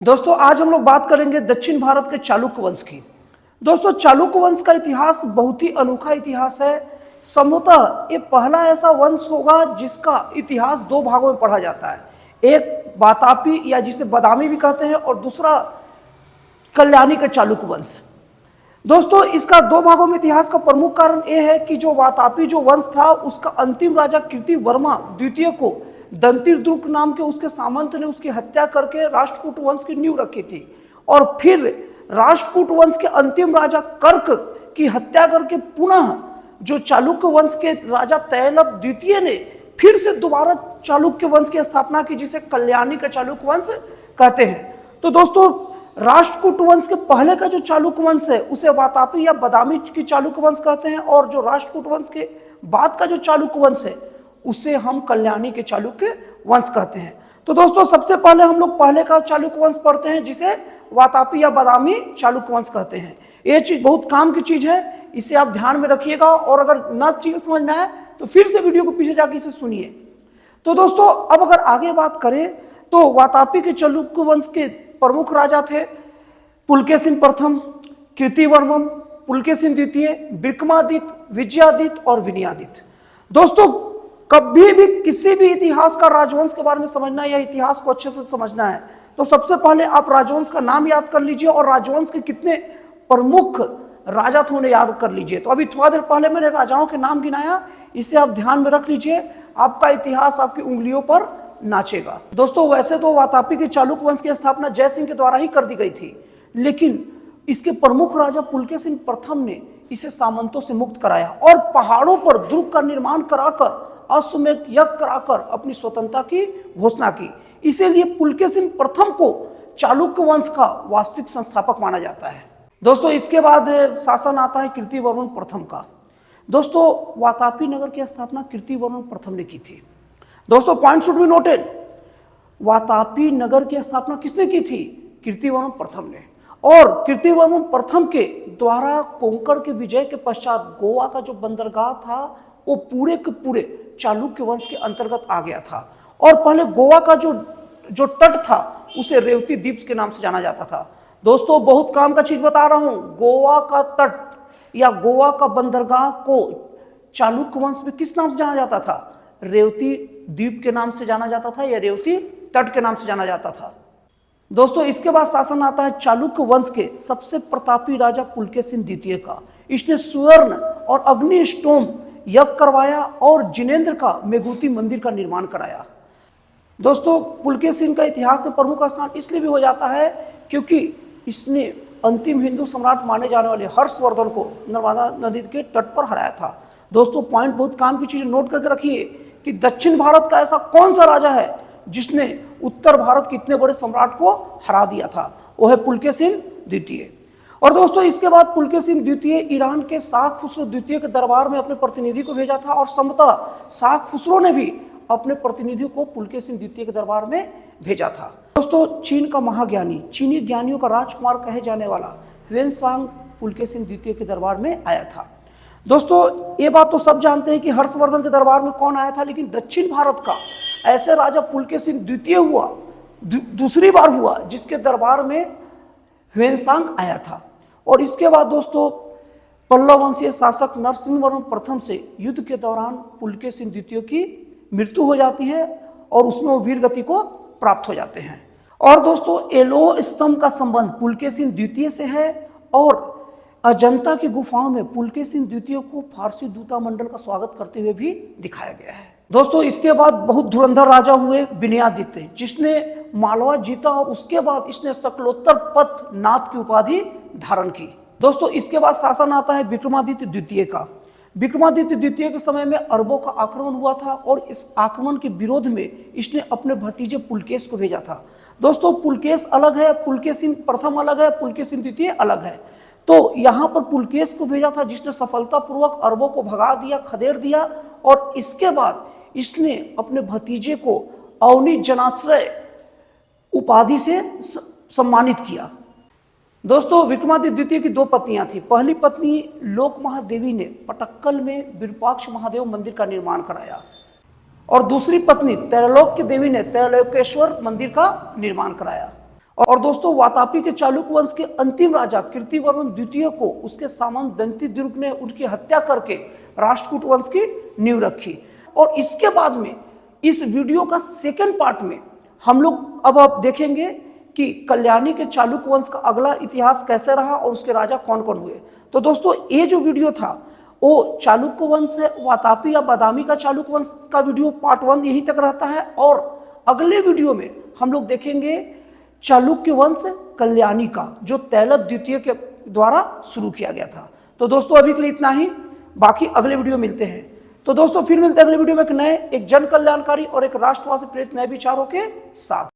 दोस्तों आज हम लोग बात करेंगे दक्षिण भारत के चालुक्य वंश की। दोस्तों चालुक्य वंश का इतिहास बहुत ही अनोखा इतिहास है। संभवतः ये पहला ऐसा वंश होगा जिसका इतिहास दो भागों में पढ़ा जाता है, एक वातापी या जिसे बादामी भी कहते हैं और दूसरा कल्याणी का चालुक्य वंश। दोस्तों इसका दो भागों में इतिहास का प्रमुख कारण यह है कि जो वातापी जो वंश था उसका अंतिम राजा कीर्तिवर्मा द्वितीय को दंतिद्रुक नाम के उसके सामंत ने उसकी हत्या करके राष्ट्रकूट वंश की नींव रखी थी और फिर राष्ट्रकूट वंश के अंतिम राजा कर्क की हत्या करके पुनः जो चालुक्य वंश के राजा तैलप द्वितीय ने फिर से दोबारा चालुक्य वंश की स्थापना की, जिसे कल्याणी का चालुक्य वंश कहते हैं। तो दोस्तों राष्ट्रकूट वंश के पहले का जो चालुक्य वंश है उसे वातापी या बादामी की चालुक्य वंश कहते हैं और जो राष्ट्रकूट वंश के बाद का जो चालुक्य वंश है उसे हम कल्याणी के चालुक्य वंश कहते हैं। तो दोस्तों सबसे पहले हम लोग पहले का चालुक्य वंश पढ़ते हैं जिसे वातापी या बादामी चालुक्य वंश कहते हैं। ये चीज बहुत काम की चीज है, इसे आप ध्यान में रखिएगा और अगर न ठीक समझ में आए तो फिर से वीडियो को पीछे जाके इसे सुनिए। तो दोस्तों अब अगर आगे बात करें तो वातापी के चालुक्य वंश के प्रमुख राजा थे पुलकेशिन प्रथम, कीर्तिवर्मन, पुलकेशिन द्वितीय, विक्रमादित्य, विजयादित्य और विनयादित्य। दोस्तों कभी भी किसी भी इतिहास का राजवंश के बारे में समझना है या इतिहास को अच्छे से समझना है तो सबसे पहले आप राजवंश का नाम याद कर लीजिए और राजवंश के कितने प्रमुख राजा थे उन्हें याद कर लीजिए। तो अभी थोड़ा देर पहले मैंने राजाओं के नाम गिनाया, इसे आप ध्यान में रख लीजिए, आपका इतिहास आपकी उंगलियों पर नाचेगा। दोस्तों वैसे तो वातापी के चालुक्य वंश की स्थापना जय सिंह के द्वारा ही कर दी गई थी, लेकिन इसके प्रमुख राजा पुलकेशिन प्रथम ने इसे सामंतों से मुक्त कराया और पहाड़ों पर दुर्ग का निर्माण कराकर अश्वमेध यज्ञ कराकर अपनी स्वतंत्रता की घोषणा की। इसीलिए पुलकेशिन प्रथम को चालुक्य वंश का वास्तविक संस्थापक माना जाता है। दोस्तों इसके बाद शासन आता है कीर्तिवर्मन प्रथम का। दोस्तों वातापी नगर की स्थापना कीर्तिवर्मन प्रथम ने की थी। दोस्तों point should be noted, Vatapi Nagar की स्थापना किसने की थी? कीर्तिवर्मन प्रथम ने। और कीर्तिवर्मन प्रथम के द्वारा कोंकण के विजय के पश्चात गोवा का जो बंदरगाह था वो पूरे के पूरे चालुक्य वंश के अंतर्गत आ गया था और पहले गोवा का जो तट था उसे रेवती द्वीप के नाम से जाना जाता था। दोस्तों बहुत काम का चीज बता रहा हूं, गोवा का तट या गोवा का बंदरगाह को चालुक्य वंश में किस नाम से जाना जाता था? रेवती द्वीप के नाम से जाना जाता था या रेवती तट के नाम से जाना जाता था। दोस्तों इसके बाद शासन आता है चालुक्य वंश के सबसे प्रतापी राजा पुलकेशिन द्वितीय का। इसने स्वर्ण और अग्निष्टोम यज्ञ करवाया और जिनेंद्र का मेघूती मंदिर का निर्माण कराया। दोस्तों पुलकेशिन का इतिहास में प्रमुख स्थान इसलिए भी हो जाता है क्योंकि इसने अंतिम हिंदू सम्राट माने जाने वाले हर्षवर्धन को नर्मदा नदी के तट पर हराया था। दोस्तों पॉइंट बहुत काम की चीज नोट करके रखिए कि दक्षिण भारत का ऐसा कौन सा राजा है जिसने उत्तर भारत के इतने बड़े सम्राट को हरा दिया था, वो है पुलकेशिन द्वितीय। और दोस्तों इसके बाद पुलकेशिन द्वितीय ईरान के शाह खुसरो द्वितीय के दरबार में अपने प्रतिनिधि को भेजा था और संभवतः शाह खुसरो ने भी अपने प्रतिनिधि को पुलकेशिन द्वितीय के दरबार में भेजा था। दोस्तों चीन का महाज्ञानी, चीनी ज्ञानियों का राजकुमार कहे जाने वाला ह्वेनसांग पुलकेशिन द्वितीय के दरबार में आया था। दोस्तों ये बात तो सब जानते हैं कि हर्षवर्धन के दरबार में कौन आया था, लेकिन दक्षिण भारत का ऐसे राजा पुलकेशिन द्वितीय हुआ, दूसरी बार हुआ जिसके दरबार में ह्वेनसांग आया था। और इसके बाद दोस्तों पल्लव वंशीय शासक नरसिंहवर्मन प्रथम से युद्ध के दौरान पुलकेशिन द्वितीय की मृत्यु हो जाती है और उसमें वो वीर गति को प्राप्त हो जाते हैं। और दोस्तों एलोह स्तंभ का संबंध पुलकेशिन द्वितीय से है और अजंता की गुफाओं में पुलकेशिन द्वितीय को फारसी दूतामंडल का स्वागत करते हुए भी दिखाया गया है। दोस्तों इसके बाद बहुत धुरंधर राजा हुए विनयादित्य, जिसने मालवा जीता और उसके बाद इसने सकलोत्तर पथ नाथ की उपाधि धारण की। दोस्तों इसके बाद शासन आता है विक्रमादित्य द्वितीय का। विक्रमादित्य द्वितीय के समय में अरबों का आक्रमण हुआ था और इस आक्रमण के विरोध में इसने अपने भतीजे पुलकेश को भेजा था। दोस्तों पुलकेश अलग है, पुलकेशिन प्रथम अलग है, पुलकेशिन द्वितीय अलग है। तो यहाँ पर पुलकेश को भेजा था जिसने सफलतापूर्वक अरबों को भगा दिया, खदेड़ दिया और इसके बाद इसने अपने भतीजे को अवनी जनाश्रय उपाधि से सम्मानित किया। दोस्तों विक्रमादित्य द्वितीय की दो पत्नियां थी। पहली पत्नी लोक महादेवी ने पटक्कल में विरूपाक्ष महादेव मंदिर का निर्माण कराया और दूसरी पत्नी त्रैलोक्य देवी ने त्रैलोकेश्वर मंदिर का निर्माण कराया। और दोस्तों वातापी के चालुक्य वंश के अंतिम राजा कीर्तिवर्मन द्वितीय को उसके सामंत दंतिदुर्ग ने उनकी हत्या करके राष्ट्रकूट वंश की नींव रखी। और इसके बाद में इस वीडियो का सेकंड पार्ट में हम लोग अब देखेंगे कि कल्याणी के चालुक्य वंश का अगला इतिहास कैसे रहा और उसके राजा कौन कौन हुए। तो दोस्तों ये जो वीडियो था वो चालुक्य वंश है, वातापी या बादामी का चालुक्य वंश का वीडियो पार्ट 1 यहीं तक रहता है। और अगले वीडियो में हम लोग देखेंगे चालुक्य वंश कल्याणी का, जो तैलप द्वितीय के द्वारा शुरू किया गया था। तो दोस्तों अभी के लिए इतना ही, बाकी अगले वीडियो मिलते हैं। तो दोस्तों फिर मिलते हैं अगले वीडियो में एक नए, एक जन कल्याणकारी और एक राष्ट्रवाद से प्रेरित नए विचारों के साथ।